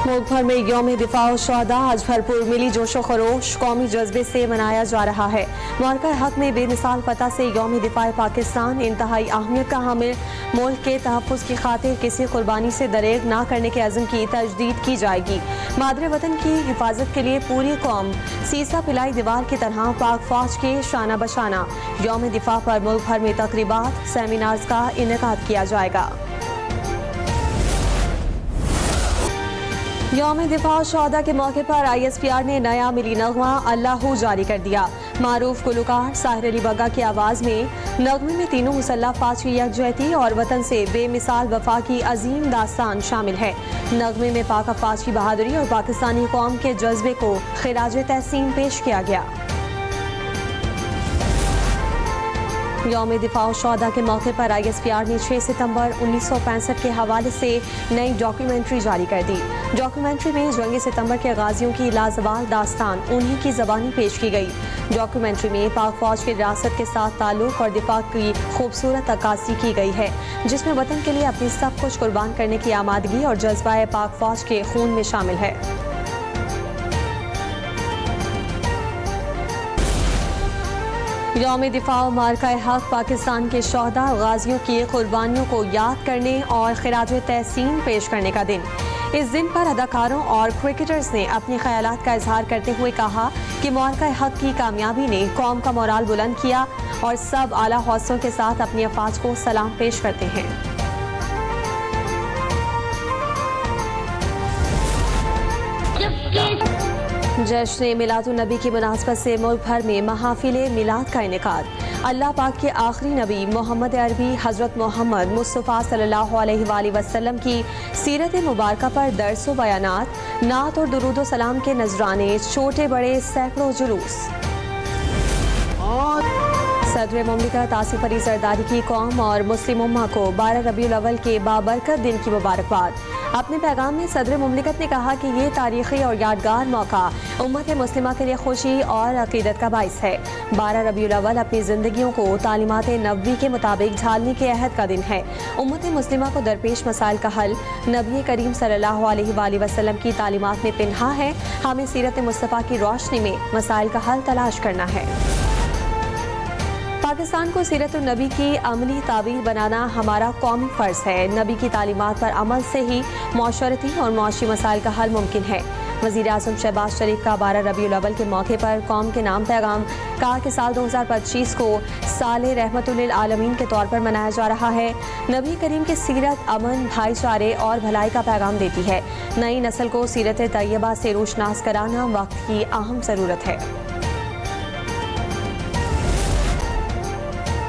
मुल्क भर में यौम दिफा शुहदा आज भरपूर मिली जोशो खरोश कौमी जज्बे से मनाया जा रहा है। मार्का हक में बेमिसाल फतह से यौम दिफा पाकिस्तान इंतहाई अहमियत का हामिल मुल्क के तहफ़्फ़ुज़ की खातिर किसी कुर्बानी से दरेग न करने के अज़्म की तजदीद की जाएगी। मादरे वतन की हिफाजत के लिए पूरी कौम सीसा पिलाई दीवार की तरह पाक फौज के शाना बशाना यौम दिफा पर मुल्क भर में तकरीबात सेमिनार्स का इनेकाद किया जाएगा। यौम दिफा शुहदा के मौके पर ISPR ने नया मिली नगमा अल्लाहू जारी कर दिया। मारूफ गुलकार साहिर अली बग्गा की आवाज़ में नगमे में तीनों मुसल्लह फौज की यकजहती और वतन से बेमिसाल वफा की अजीम दास्तान शामिल है। नगमे में पाक अफवाज की बहादुरी और पाकिस्तानी कौम के जज्बे को खिराज तहसीन पेश किया गया। यौम दिफा शुहदा के मौके पर ISPR ने 6 सितंबर 1965 के हवाले से नई डॉक्यूमेंट्री जारी कर दी। डॉक्यूमेंट्री में जंग सितंबर के गाजियों की लाजवाल दास्तान उन्हीं की ज़बानी पेश की गई। डॉक्यूमेंट्री में पाक फौज की रियासत के साथ ताल्लुक और दिफा की खूबसूरत अक्कासी की गई है, जिसमें वतन के लिए अपनी सब कुछ कुर्बान करने की आमादगी और जज्बा पाक फौज के खून में शामिल है। यौम दिफा मार्का हक पाकिस्तान के शुहदा गाजियों की कुर्बानियों को याद करने और खिराज तहसीन पेश करने का दिन। इस दिन पर अदाकारों और क्रिकेटर्स ने अपने ख्यालात का इजहार करते हुए कहा कि मार्का हक की कामयाबी ने कौम का मोराल बुलंद किया और सब आला हौसलों के साथ अपनी अफवाज को सलाम पेश करते हैं। जश्न मिलादुन नबी की मुनासबत से मुल्क भर में महाफिले मिलाद का इनेकाद। अल्लाह पाक के आखिरी नबी मोहम्मद अरबी हज़रत मोहम्मद मुस्तफ़ा सल्लल्लाहु अलैहि वसल्लम की सीरत मुबारका पर दर्स व बयानात, नात और दुरूद व सलाम के नजराने, छोटे बड़े सैकड़ों जुलूस। सदर मुमलिकत आसिफ अली जरदारी की कौम और मुस्लिम उम्मा को 12 रबीउल अव्वल के बाबरकत दिन की मुबारकबाद। अपने पैगाम में सदर मुमलिकत ने कहा कि ये तारीखी और यादगार मौका उम्मत मुस्लिमा के लिए खुशी और अकीदत का बाइस है। 12 रबीउल अव्वल अपनी जिंदगियों को तालीमात नबवी के मुताबिक ढालने के अहद का दिन है। उम्मत मुस्लिमा को दरपेश मसाइल का हल नबी करीम सल्लल्लाहु अलैहि वसल्लम की तालीमात में पिन्हा है। हमें सीरत मुस्तफ़ा की रोशनी में मसाइल का हल तलाश करना है। पाकिस्तान को सीरत नबी की अमली ताबीर बनाना हमारा कौमी फ़र्ज है। नबी की तालीमात पर अमल से ही माशरती और मुआशी मसाइल का हल मुमकिन है। वज़ीर आज़म शहबाज शरीफ का 12 रबीउल अव्वल के मौके पर कौम के नाम पैगाम कहा कि साल 2025 को साल रहमतुल लिल आलमीन के तौर पर मनाया जा रहा है। नबी करीम की सीरत अमन, भाईचारे और भलाई का पैगाम देती है। नई नस्ल को सीरत तैयबा से रोशनास कराना वक्त की अहम ज़रूरत है।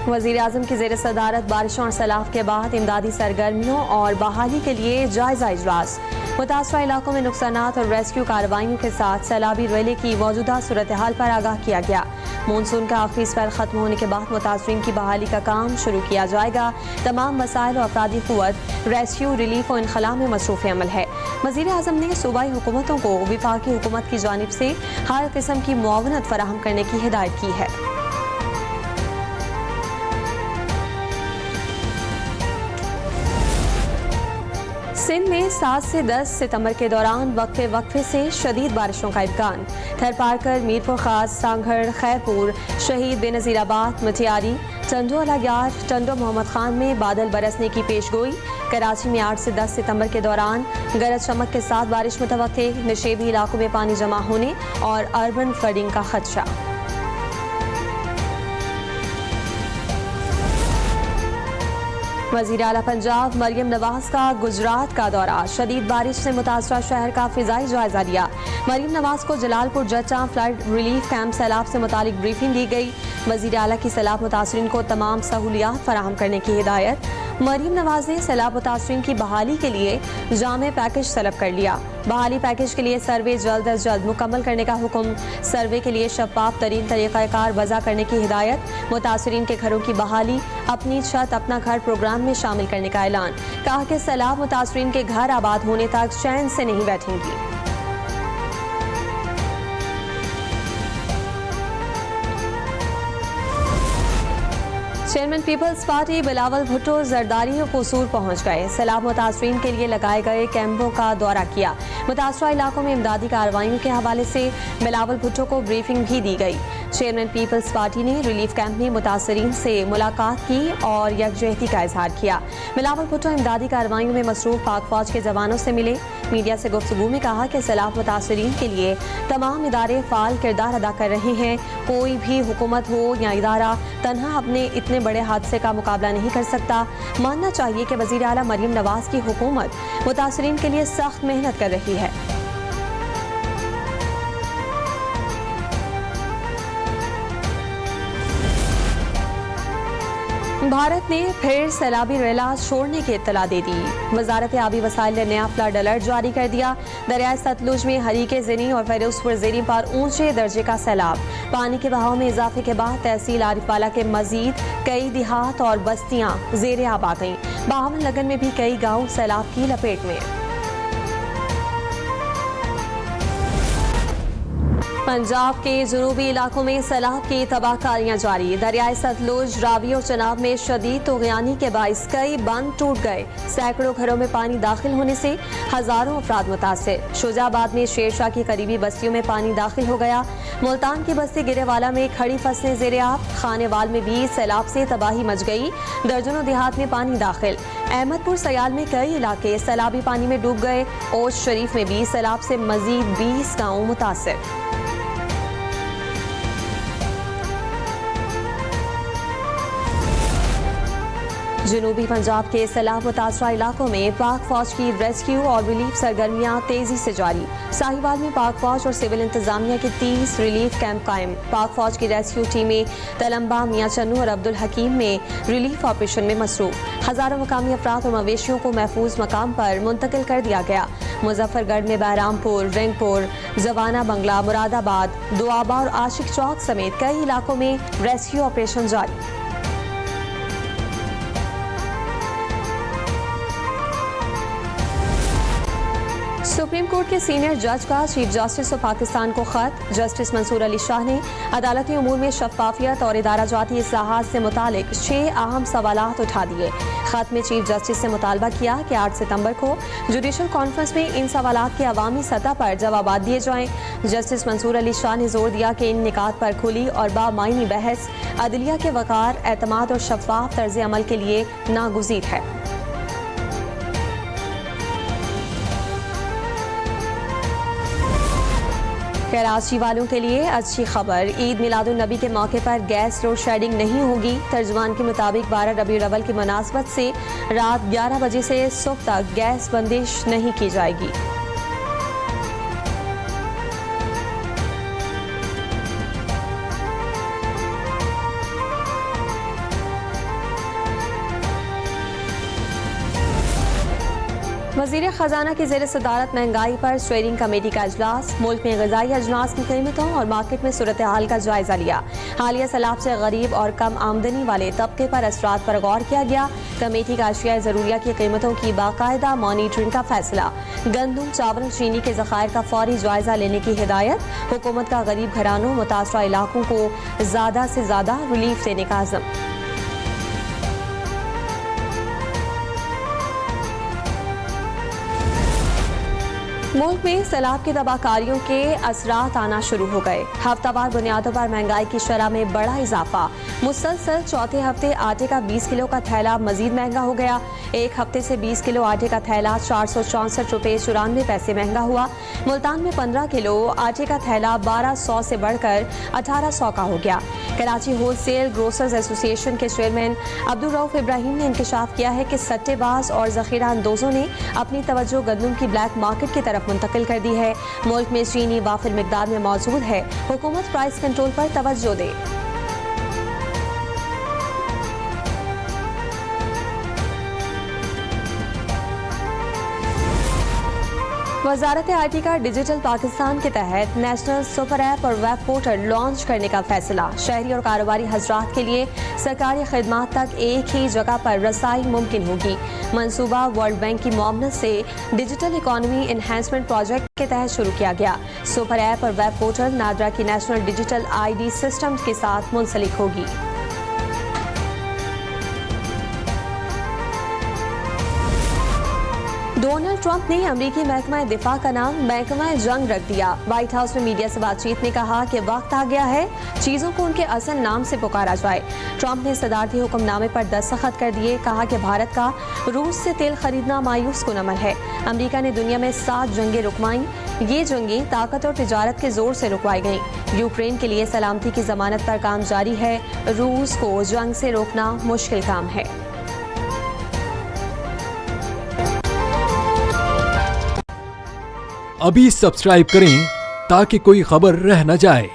वज़ीर आज़म की ज़ेर सदारत बारिशों और सैलाब के बाद इमदादी सरगर्मियों और बहाली के लिए जायजा इजलास। मुतासरा इलाकों में नुकसानात और रेस्क्यू कार्रवाइयों के साथ सैलाबी रैली की मौजूदा सूरत हाल पर आगाह किया गया। मानसून का आखिरी स्पेल खत्म होने के बाद मुतासरीन की बहाली का काम शुरू किया जाएगा। तमाम वसाइल और अफरादी क़ुव्वत रेस्क्यू, रिलीफ और इनखला में मसरूफ़ अमल है। वज़ीर आज़म ने सूबाई हुकूमतों को वफाकी हुकूमत की जानिब से हर किस्म की मुआवनत फराहम करने की हिदायत की है। सिंध में 7 से 10 सितंबर के दौरान वक्फे से शदीद बारिशों का इम्कान। थरपारकर, मीरपुर खास, सांगड़, खैरपुर, शहीद बेनज़ीराबाद, मटियारी, टंडो अलायार, टंडो मोहम्मद खान में बादल बरसने की पेशगोई। कराची में 8 से 10 सितंबर के दौरान गरज चमक के साथ बारिश मुतवक्के। नशेबी इलाकों में पानी जमा होने और अर्बन फ्लडिंग का खदशा। वज़ीर आला पंजाब मरियम नवाज का गुजरात का दौरा। शदीद बारिश से मुतासरा शहर का फिजाई जायजा लिया। मरियम नवाज को जलालपुर जच्चा फ्लड रिलीफ कैंप सैलाब से मुतालिक ब्रीफिंग दी गई। वज़ीर आला की सैलाब मुतासरीन को तमाम सहूलियात फराहम करने की हिदायत। मरियम नवाज ने सैलाब मुतासरीन की बहाली के लिए जामे पैकेज तलब कर लिया। बहाली पैकेज के लिए सर्वे जल्द अज जल्द मुकम्मल करने का हुक्म। सर्वे के लिए शफाफ तरीन तरीक़ाकार वज़ा करने की हिदायत। मुतासरीन के घरों की बहाली, अपनी छत अपना घर प्रोग्राम में शामिल करने का ऐलान। कहा कि सैलाब मुतासरीन के घर आबाद होने तक चैन से नहीं बैठेंगी। चेयरमैन पीपल्स पार्टी बिलावल भुट्टो जरदारी और कसूर पहुंच गए। सैलाब मुतासरीन के लिए लगाए गए कैंपों का दौरा किया। मुतासरा इलाकों में इमदादी कार्रवाइयों के हवाले से बिलावल भुट्टो को ब्रीफिंग भी दी गई। चेयरमैन पीपल्स पार्टी ने रिलीफ कैंप में मुतासरीन से मुलाकात की और यकजहती का इजहार किया। बिलावल भुट्टो इमदादी कार्रवाइयों में मसरूफ पाक फौज के जवानों से मिले। मीडिया से गुफ्तगू में कहा कि सैलाब मुतासरीन के लिए तमाम इदारे फाल किरदार अदा कर रहे हैं। कोई भी हुकूमत हो या इदारा तन्हा अपने इतने बड़े हादसे का मुकाबला नहीं कर सकता। मानना चाहिए कि वज़ीर आला मरियम नवाज की हुकूमत मुतासरीन के लिए सख्त मेहनत कर रही है। भारत ने फिर सैलाबी रेला छोड़ने की इत्तला दे दी। वजारत आबी वसाइल ने नया फ्लड अलर्ट जारी कर दिया। दरियाए सतलुज में हरीके ज़नी और फिरोजपुर ज़ेरी पर ऊंचे दर्जे का सैलाब। पानी के बहाव में इजाफे के बाद तहसील आरिफवाला के मजीद कई देहात और बस्तियां ज़ेरे आब आ गईं। बावन लगन में भी कई गांव सैलाब की लपेट में। पंजाब के जुनूबी इलाकों में सैलाब की तबाहकारियां जारी। दरियाए सतलुज, रावी और चनाब में शदीद तूग़यानी के बाइस कई बंद टूट गए। सैकड़ों घरों में पानी दाखिल होने से हजारों अफराद मुतासिर। शुजाबाद में शेरशाह की करीबी बस्तियों में पानी दाखिल हो गया। मुल्तान की बस्ती गिरेवाला में खड़ी फसलें ज़ेरे आब। खानेवाल में भी सैलाब से तबाही मच गई। दर्जनों देहात में पानी दाखिल। अहमदपुर सयाल में कई इलाके सैलाबी पानी में डूब गए। ओश शरीफ में भी सैलाब से मजीद 20 गाँव मुतासिर। जनूबी पंजाब के सैलाब मुतासरा इलाकों में पाक फौज की रेस्क्यू और रिलीफ सरगर्मियां तेजी से जारी। साहिवाल में पाक फौज और सिविल इंतजामिया के 30 रिलीफ कैंप कायम। पाक फौज की रेस्क्यू टीमें तलम्बा, मियां चन्नू और अब्दुल हकीम में रिलीफ ऑपरेशन में मसरूफ। हजारों मकामी अफराद और मवेशियों को महफूज मकाम पर मुंतकिल कर दिया गया। मुजफ्फरगढ़ में बहरामपुर, रिंगपुर, जवाना बंगला, मुरादाबाद, दुआबा और आशिक चौक समेत कई इलाकों में रेस्क्यू ऑपरेशन जारी। सुप्रीम कोर्ट के सीनियर जज का चीफ जस्टिस ऑफ पाकिस्तान को खत। जस्टिस मंसूर अली शाह ने अदालती उमूर में शफाफियत और इदारा जाती इस्लाहात से मुतालिक 6 अहम सवालात उठा दिए। खत में चीफ जस्टिस से मुतालबा किया कि 8 सितंबर को जुडिशल कॉन्फ्रेंस में इन सवालात के अवामी सतह पर जवाबात दिए जाएं। जस्टिस मंसूर अली शाह ने जोर दिया कि इन निकात पर खुली और बामायनी बहस अदलिया के वकार, एतमाद और शफाफ तर्ज अमल के लिए नागुज़ीर है। कराची वालों के लिए अच्छी खबर। ईद मिलादुन नबी के मौके पर गैस लोड शेडिंग नहीं होगी। तर्जुमान के मुताबिक 12 रबीउल अव्वल की मुनासबत से रात 11 बजे से सुबह तक गैस बंदिश नहीं की जाएगी। वज़ीर ख़जाना की ज़ेर सदारत महंगाई पर स्टीयरिंग कमेटी का इजलास। मुल्क में ग़िज़ाई अजनास की कीमतों और मार्केट में सूरत हाल का जायजा लिया। हालिया सैलाब से गरीब और कम आमदनी वाले तबके पर असरात पर गौर किया गया। कमेटी का अशिया ज़रूरिया की कीमतों की बाकायदा मॉनिटरिंग का फैसला। गंदम, चावल, चीनी के ज़खायर का फौरी जायजा लेने की हिदायत। हुकूमत का गरीब घरानों, मुतासरा इलाकों को ज़्यादा से ज़्यादा रिलीफ देने का अज़्म। मुल्क में सैलाब की तबाहकारियों के असरात आना शुरू हो गए। हफ्तावार बुनियादों पर महंगाई की शरह में बड़ा इजाफा। मुसलसल चौथे हफ्ते आटे का 20 किलो का थैला मजीद महंगा हो गया। एक हफ्ते से 20 किलो आटे का थैला 464 रुपये 94 पैसे महंगा हुआ। मुल्तान में 15 किलो आटे का थैला 1200 से बढ़कर 1800 का हो गया। कराची होलसेल ग्रोसर्स एसोसिएशन के चेयरमैन अब्दुल रऊफ इब्राहिम ने इंकशाफ किया है कि सट्टेबाज और जखीरा अंदोजों ने अपनी तवज्जो गंदम की ब्लैक मार्केट की तरफ मुंतकिल कर दी है। मुल्क में चीनी वाफिर मिकदार में मौजूद है। हुकूमत प्राइस कंट्रोल पर तवज्जो दे। वजारत आईटी का डिजिटल पाकिस्तान के तहत नेशनल सुपर ऐप और वेब पोर्टल लॉन्च करने का फैसला। शहरी और कारोबारी हजरात के लिए सरकारी खिदमात तक एक ही जगह पर रसाई मुमकिन होगी। मंसूबा वर्ल्ड बैंक की मुआवनत से डिजिटल इकॉनमी एनहेंसमेंट प्रोजेक्ट के तहत शुरू किया गया। सुपर ऐप और वेब पोर्टल नादरा की नेशनल डिजिटल ID सिस्टम के साथ मुंसलिक होगी। डोनाल्ड ट्रंप ने अमेरिकी महकमा दिफा का नाम महकमा जंग रख दिया। व्हाइट हाउस में मीडिया से बातचीत में कहा कि वक्त आ गया है चीजों को उनके असल नाम से पुकारा जाए। ट्रंप ने सदारती हुक्मनामे पर दस्तखत कर दिए। कहा कि भारत का रूस से तेल खरीदना मायूस कुन अमल है। अमेरिका ने दुनिया में 7 जंगें रुकवाईं। ये जंगें ताकत और तिजारत के जोर से रुकवाई गईं। यूक्रेन के लिए सलामती की जमानत पर काम जारी है। रूस को जंग से रोकना मुश्किल काम है। अभी सब्सक्राइब करें ताकि कोई खबर रह न जाए।